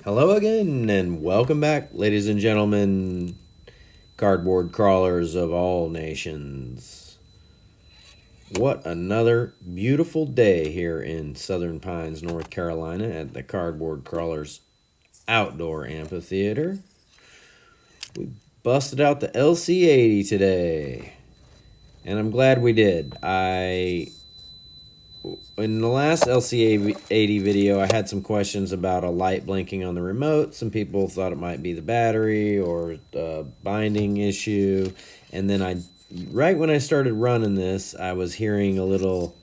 Hello again, and welcome back, ladies and gentlemen, cardboard crawlers of all nations. What another beautiful day here in Southern Pines, North Carolina at the Cardboard Crawlers Outdoor Amphitheater. We busted out the LC80 today, and I'm glad we did. In the last LC80 video, I had some questions about a light blinking on the remote. Some people thought it might be the battery or the binding issue. And then right when I started running this, I was hearing a little,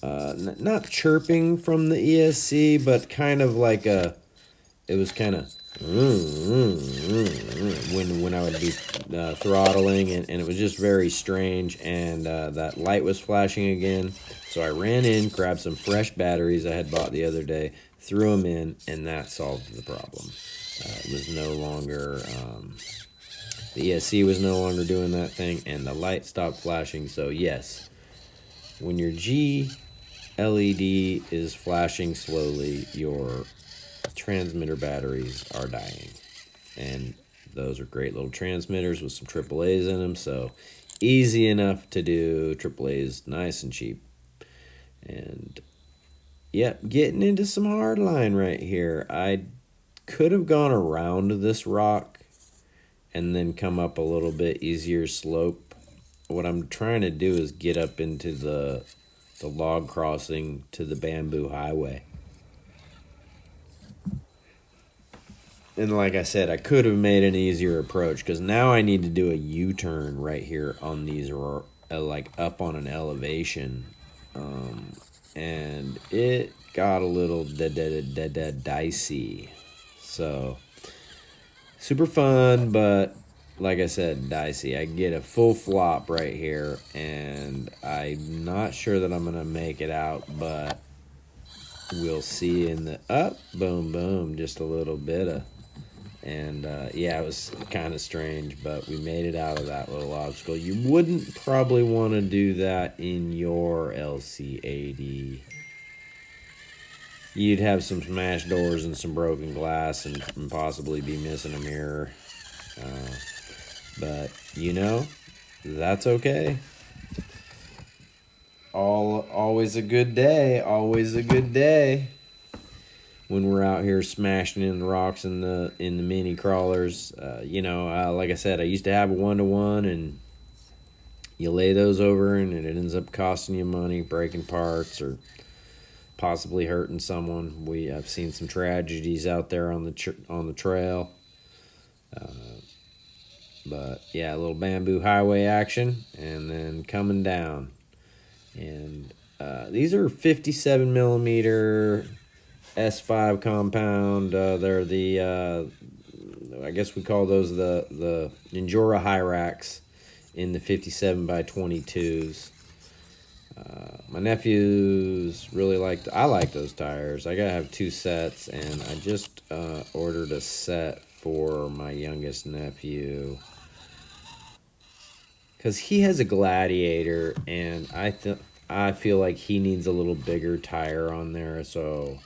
not chirping from the ESC, but kind of like it was kind of when I would be throttling, and it was just very strange, and that light was flashing again. So I ran in, grabbed some fresh batteries I had bought the other day, threw them in, and that solved the problem. It was no longer, the ESC was no longer doing that thing, and the light stopped flashing. So yes, when your G LED is flashing slowly, your transmitter batteries are dying. And those are great little transmitters with some AAAs in them, so easy enough to do. AAAs nice and cheap. And yep, getting into some hardline right here. I could have gone around this rock and then come up a little bit easier slope. What I'm trying to do is get up into the log crossing to the bamboo highway. And like I said, I could have made an easier approach, because now I need to do a U-turn right here on these, like up on an elevation. And it got a little dicey. So, super fun, but like I said, dicey. I get a full flop right here, and I'm not sure that I'm going to make it out, but we'll see in the up. Boom, boom, just a little bit of... And yeah, it was kind of strange, but we made it out of that little obstacle. You wouldn't probably want to do that in your LC80. You'd have some smashed doors and some broken glass, and possibly be missing a mirror. But, you know, that's okay. Always a good day. Always a good day. When we're out here smashing in the rocks in the mini crawlers. Like I said, I used to have a 1-to-1, and you lay those over and it ends up costing you money, breaking parts, or possibly hurting someone. I've seen some tragedies out there on the trail. But yeah, a little bamboo highway action, and then coming down. And these are 57 millimeter S5 compound. They're the I guess we call those the Injora Hyrax in the 57 by 22s. My nephews really I like those tires. I gotta have 2 sets, and I just ordered a set for my youngest nephew, because he has a Gladiator, and I feel like he needs a little bigger tire on there. So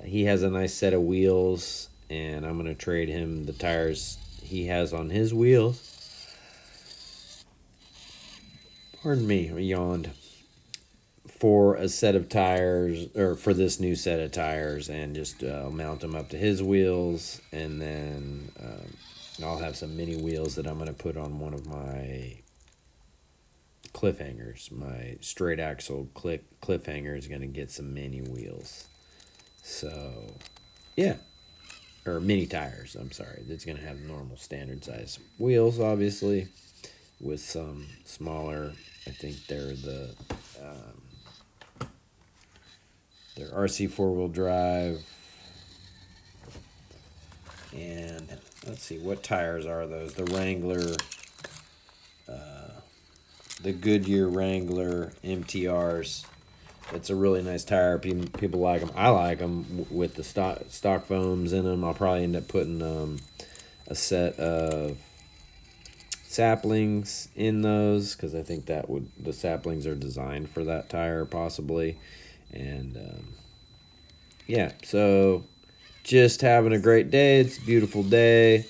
he has a nice set of wheels, and I'm going to trade him the tires he has on his wheels. Pardon me, I yawned. For a set of tires, or for this new set of tires, and just mount them up to his wheels, and then I'll have some mini wheels that I'm going to put on one of my cliffhangers. My straight axle cliffhanger is going to get some mini wheels. So, yeah. Or mini tires, I'm sorry. It's going to have normal standard size wheels, obviously, with some smaller. I think they're they're RC 4-wheel drive. And let's see, what tires are those? The Wrangler, the Goodyear Wrangler MTRs. It's a really nice tire. People like them. I like them with the stock foams in them. I'll probably end up putting a set of saplings in those, because I think the saplings are designed for that tire possibly. And yeah, so just having a great day. It's a beautiful day.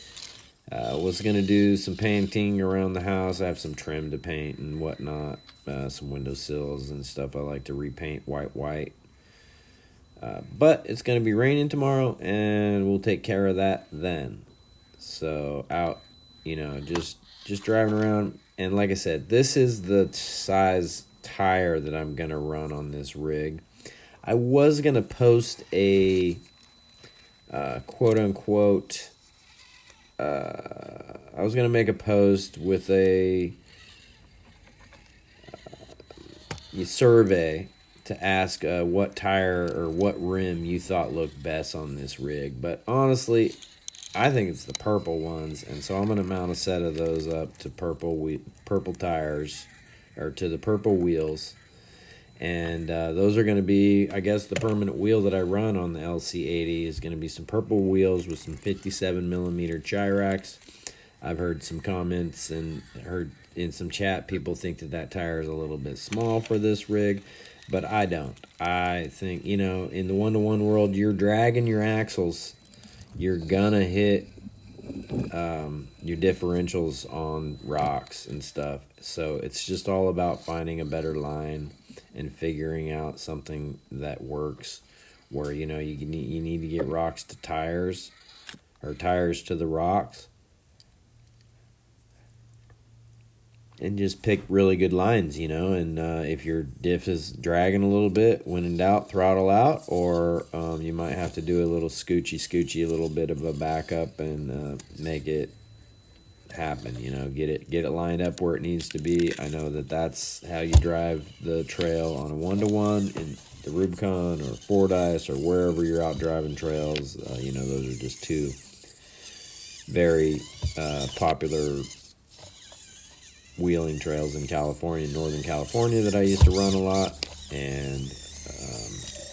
Was going to do some painting around the house. I have some trim to paint and whatnot. Some windowsills and stuff I like to repaint white. But it's going to be raining tomorrow, and we'll take care of that then. So out, just driving around. And like I said, this is the size tire that I'm going to run on this rig. I was going to post a quote-unquote, I was going to make a post with a survey to ask what tire or what rim you thought looked best on this rig. But honestly, I think it's the purple ones, and so I'm going to mount a set of those up to purple tires, or to the purple wheels. And those are going to be, I guess, the permanent wheel that I run on the LC80 is going to be some purple wheels with some 57mm Chiracs. I've heard some comments and heard in some chat people think that tire is a little bit small for this rig, but I don't. I think, in the one-to-one world, you're dragging your axles, you're going to hit your differentials on rocks and stuff. So it's just all about finding a better line and figuring out something that works, where you need to get rocks to tires, or tires to the rocks, and just pick really good lines, and if your diff is dragging a little bit, when in doubt, throttle out, or you might have to do a little scoochie, a little bit of a backup, and make it happen, get it lined up where it needs to be. I know that's how you drive the trail on a 1-to-1 in the Rubicon or Fordyce or wherever you're out driving trails. Those are just two very popular wheeling trails in California, Northern California, that I used to run a lot, and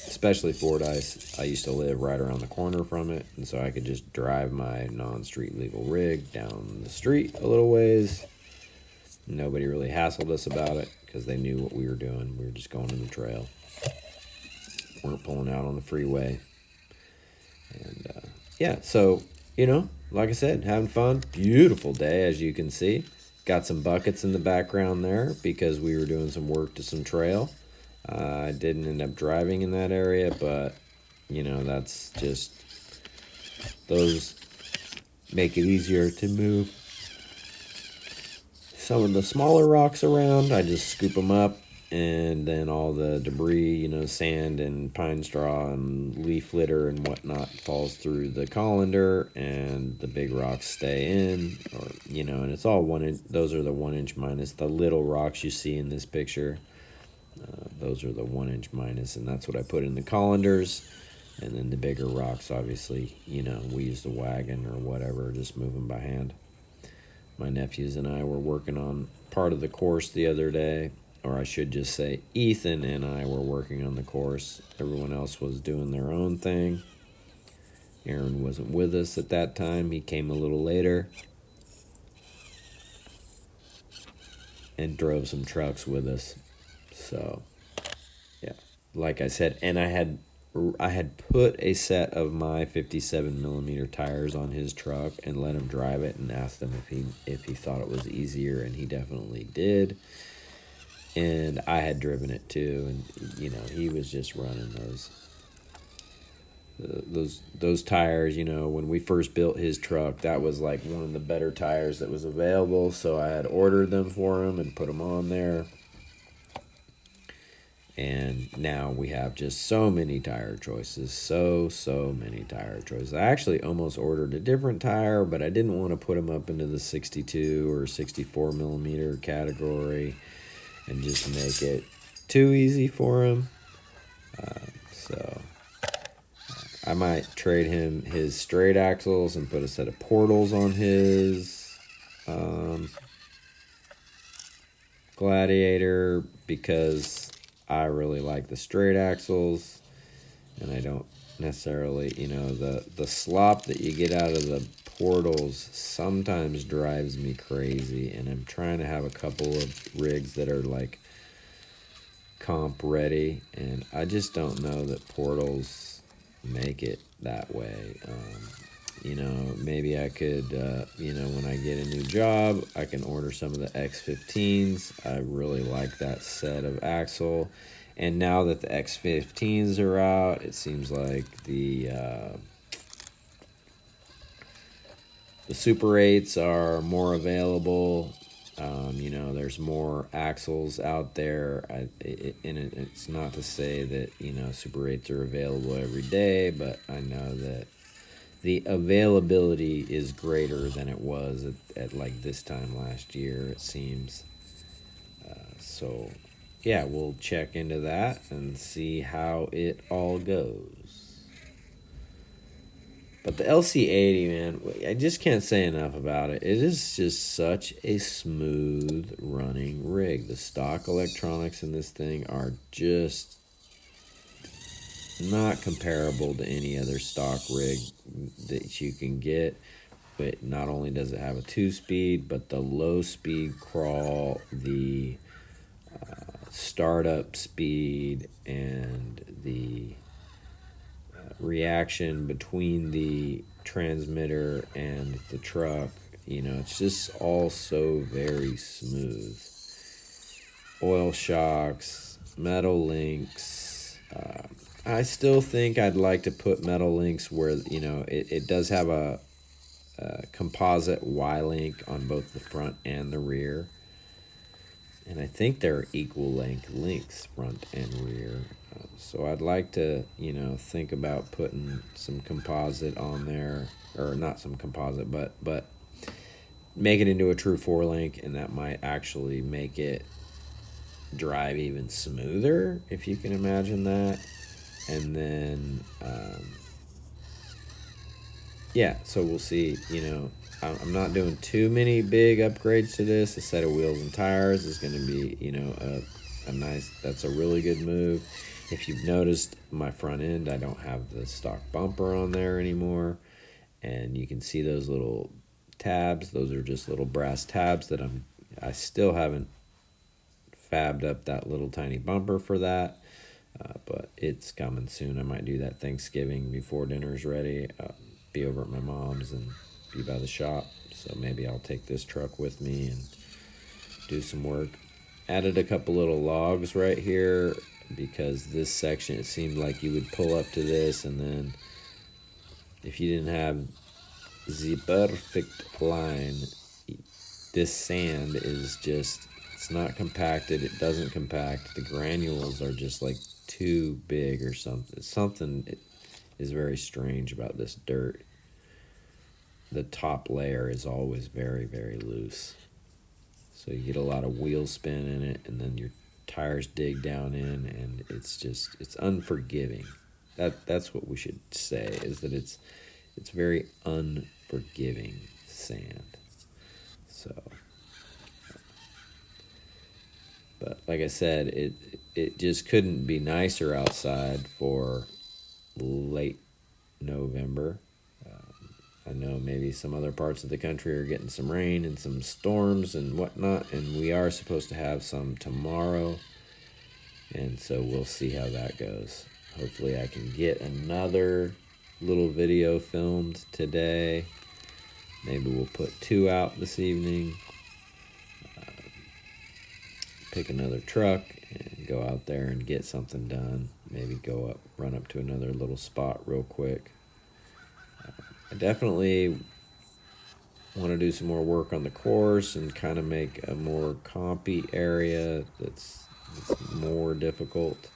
especially Fordyce. I used to live right around the corner from it, and so I could just drive my non-street legal rig down the street a little ways. Nobody really hassled us about it because they knew what we were doing. We were just going on the trail. Weren't pulling out on the freeway. And yeah, so, like I said, having fun. Beautiful day, as you can see. Got some buckets in the background there because we were doing some work to some trail. I didn't end up driving in that area, but, that's just, those make it easier to move some of the smaller rocks around. I just scoop them up, and then all the debris, sand and pine straw and leaf litter and whatnot falls through the colander, and the big rocks stay in, or, and it's all 1 inch. Those are the 1 inch minus. The little rocks you see in this picture, those are the 1 inch minus, and that's what I put in the colanders. And then the bigger rocks, obviously, we use the wagon or whatever, just move them by hand. My nephews and I were working on part of the course the other day, or I should just say Ethan and I were working on the course. Everyone else was doing their own thing. Aaron wasn't with us at that time. He came a little later and drove some trucks with us. So, yeah, like I said, and I had put a set of my 57mm tires on his truck and let him drive it, and asked him if he thought it was easier, and he definitely did. And I had driven it too, and he was just running those tires. When we first built his truck, that was like one of the better tires that was available, so I had ordered them for him and put them on there. And now we have just so many tire choices, so many tire choices. I actually almost ordered a different tire, but I didn't want to put them up into the 62 or 64mm category and just make it too easy for him. So I might trade him his straight axles and put a set of portals on his Gladiator, because I really like the straight axles, and I don't necessarily, the slop that you get out of the portals sometimes drives me crazy, and I'm trying to have a couple of rigs that are like comp ready, and I just don't know that portals make it that way. You know, maybe I could, you know, when I get a new job, I can order some of the X15s. I really like that set of axle. And now that the X15s are out, it seems like the Super 8s are more available. You know, there's more axles out there. It's not to say that, you know, Super 8s are available every day, but I know that the availability is greater than it was at like this time last year, it seems. So, yeah, we'll check into that and see how it all goes. But the LC80, man, I just can't say enough about it. It is just such a smooth running rig. The stock electronics in this thing are just not comparable to any other stock rig that you can get. But not only does it have a 2-speed, but the low speed crawl, the startup speed, and the reaction between the transmitter and the truck, you know, it's just all so very smooth. Oil shocks, metal links. I still think I'd like to put metal links where, you know, it does have a composite Y-link on both the front and the rear. And I think they're equal length links, front and rear. So I'd like to, you know, think about putting some composite on there, or not some composite, but make it into a true 4-link, and that might actually make it drive even smoother, if you can imagine that. And then, yeah, so we'll see. You know, I'm not doing too many big upgrades to this. A set of wheels and tires is going to be, you know, a nice, that's a really good move. If you've noticed, my front end, I don't have the stock bumper on there anymore. And you can see those little tabs. Those are just little brass tabs that I still haven't fabbed up that little tiny bumper for that. But it's coming soon. I might do that Thanksgiving before dinner's ready. Be over at my mom's and be by the shop. So maybe I'll take this truck with me and do some work. Added a couple little logs right here, because this section, it seemed like you would pull up to this, and then if you didn't have the perfect line, this sand is just, it's not compacted. It doesn't compact. The granules are just like too big or something. Something is very strange about this dirt. The top layer is always very, very loose. So you get a lot of wheel spin in it, and then your tires dig down in, and it's just, it's unforgiving. That's what we should say, is that it's very unforgiving sand. So, but like I said, it just couldn't be nicer outside for late November. I know maybe some other parts of the country are getting some rain and some storms and whatnot, and we are supposed to have some tomorrow, and so we'll see how that goes. Hopefully I can get another little video filmed today. Maybe we'll put 2 out this evening. Pick another truck and go out there and get something done. Maybe go up, run up to another little spot real quick. I definitely want to do some more work on the course and kind of make a more compy area that's more difficult.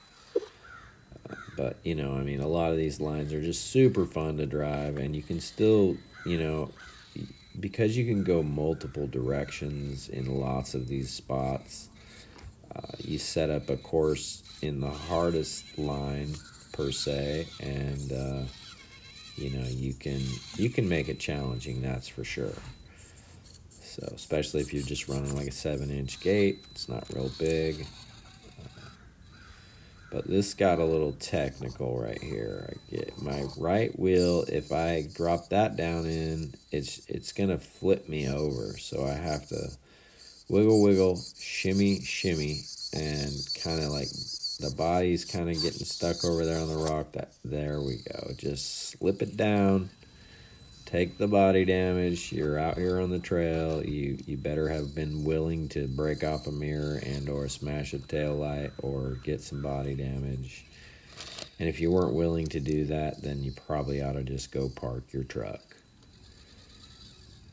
But, you know, I mean, a lot of these lines are just super fun to drive, and you can still, you know, because you can go multiple directions in lots of these spots, you set up a course in the hardest line, per se, and you know, you can make it challenging, that's for sure. So especially if you're just running like a 7-inch gate, it's not real big. But this got a little technical right here. I get my right wheel, if I drop that down in, it's gonna flip me over. So I have to wiggle, shimmy, and kind of like the body's kind of getting stuck over there on the rock. There we go. Just slip it down. Take the body damage. You're out here on the trail. You better have been willing to break off a mirror and or smash a tail light or get some body damage. And if you weren't willing to do that, then you probably ought to just go park your truck.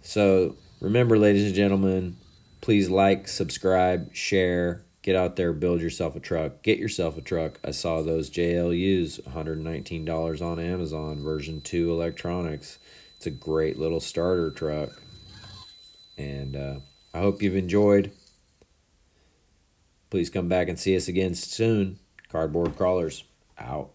So remember, ladies and gentlemen, please like, subscribe, share, get out there, build yourself a truck, get yourself a truck. I saw those JLUs, $119 on Amazon, version 2 electronics. It's a great little starter truck. And I hope you've enjoyed. Please come back and see us again soon. Cardboard Crawlers, out.